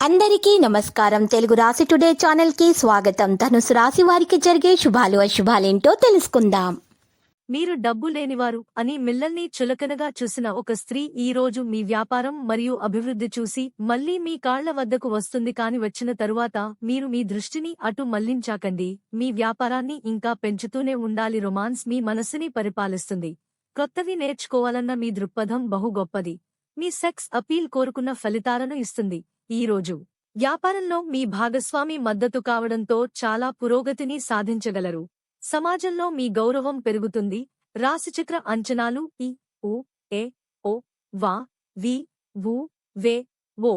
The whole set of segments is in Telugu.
అందరికీ నమస్కారం. తెలుగు రాశి టుడే ఛానల్ కి స్వాగతం. ధనుసు రాశి వారికి జరిగే శుభాలు అశుభాలేంటో తెలుసుకుందాం. మీరు డబ్బు లేనివారు అని మిమ్మల్ని చులకనగా చూసిన ఒక స్త్రీ ఈ రోజు మీ వ్యాపారం మరియు అభివృద్ధి చూసి మళ్లీ మీ కాళ్ల వద్దకు వస్తుంది. కాని వచ్చిన తరువాత మీరు మీ దృష్టిని అటు మళ్లించాకండి. మీ వ్యాపారాన్ని ఇంకా పెంచుతూనే ఉండాలి. రొమాన్స్ మీ మనసుని పరిపాలిస్తుంది. కొత్తవి నేర్చుకోవాలన్న మీ దృక్పథం బహు గొప్పది. మీ సెక్స్ అపీల్ కోరుకున్న ఫలితాలను ఇస్తుంది. ఈ రోజు వ్యాపారంలో మీ భాగస్వామి మద్దతు కావడంతో చాలా పురోగతిని సాధించగలరు. సమాజంలో మీ గౌరవం పెరుగుతుంది. రాశిచక్ర అంచనాలు ఈ ఉ ఏ ఓ వా వి వు వే ఓ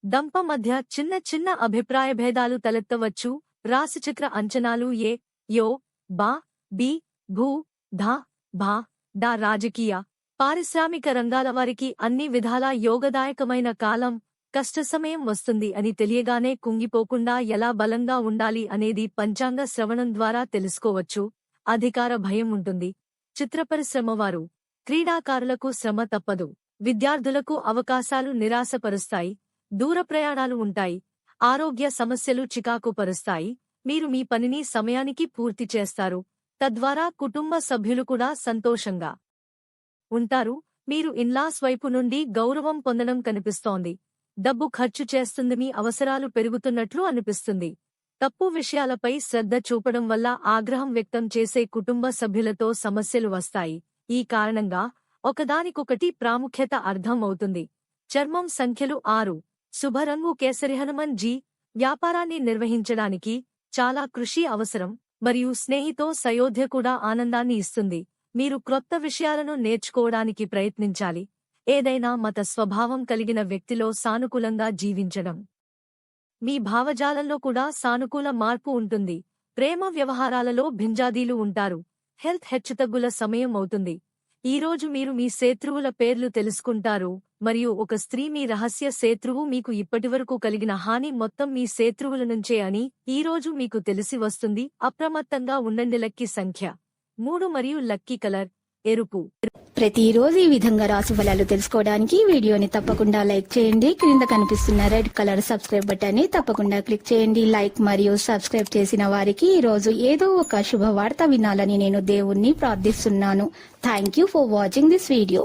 దంప మధ్య చిన్న చిన్న అభిప్రాయ భేదాలు తలెత్తవచ్చు. రాశిచక్ర అంచనాలు ఏ యో బా బి భూ ధా భా డా రాజకీయ పారిశ్రామిక రంగాల వారికి అన్ని విధాలా యోగదాయకమైన కాలం. కష్ట సమయం వస్తుంది అని తెలియగానే కుంగిపోకుండా ఎలా బలంగా ఉండాలి అనేది పంచాంగ శ్రవణం ద్వారా తెలుసుకోవచ్చు. అధికార భయం ఉంటుంది. చిత్రపరిశ్రమ వారు క్రీడాకారులకు శ్రమ తప్పదు. విద్యార్థులకు అవకాశాలు నిరాశపరుస్తాయి. దూర ప్రయాణాలు ఉంటాయి. ఆరోగ్య సమస్యలు చికాకు పరుస్తాయి. మీరు మీ పనిని సమయానికి పూర్తి చేస్తారు. తద్వారా కుటుంబ సభ్యులు కూడా సంతోషంగా ఉంటారు. మీరు ఇన్లాస్ వైపు నుండి గౌరవం పొందడం కనిపిస్తోంది. డబ్బు ఖర్చు చేస్తుంది. మీ అవసరాలు పెరుగుతున్నట్లు అనిపిస్తుంది. తప్పు విషయాలపై శ్రద్ధ చూపడం వల్ల ఆగ్రహం వ్యక్తం చేసే కుటుంబ సభ్యులతో సమస్యలు వస్తాయి. ఈ కారణంగా ఒకదానికొకటి ప్రాముఖ్యత అర్థం అవుతుంది. చర్మం సంఖ్యలు 6. శుభరంగు కేసరి. హనుమన్ జీ వ్యాపారాన్ని నిర్వహించడానికి చాలా కృషి అవసరం మరియు స్నేహితో సయోధ్య కూడా ఆనందాన్ని ఇస్తుంది. మీరు క్రొత్త విషయాలను నేర్చుకోవడానికి ప్రయత్నించాలి. ఏదైనా మత స్వభావం కలిగిన వ్యక్తిలో సానుకూలంగా జీవించడం. మీ భావజాలంలో కూడా సానుకూల మార్పు ఉంటుంది. ప్రేమ వ్యవహారాలలో భింజాదీలు ఉంటారు. హెల్త్ హెచ్చుతగ్గుల సమయం అవుతుంది. ఈరోజు మీరు మీ శత్రువుల పేర్లు తెలుసుకుంటారు మరియు ఒక స్త్రీ మీ రహస్య శత్రువు మీకు ఇప్పటివరకు కలిగిన హాని మొత్తం మీ శత్రువుల నుంచే అని ఈరోజు మీకు తెలిసి వస్తుంది. అప్రమత్తంగా ఉండండి. లక్కీ సంఖ్య 3 మరియు లక్కీ కలర్ ఎరుపు. ప్రతిరోజు ఈ విధంగా రాశి ఫలాలు తెలుసుకోవడానికి వీడియోని తప్పకుండా లైక్ చేయండి. క్రింద కనిపిస్తున్న రెడ్ కలర్ సబ్స్క్రైబ్ బటన్ ని తప్పకుండా క్లిక్ చేయండి. లైక్ మరియు సబ్స్క్రైబ్ చేసిన వారికి ఈ రోజు ఏదో ఒక శుభవార్త వినాలని నేను దేవుణ్ణి ప్రార్థిస్తున్నాను. Thank you for watching this video.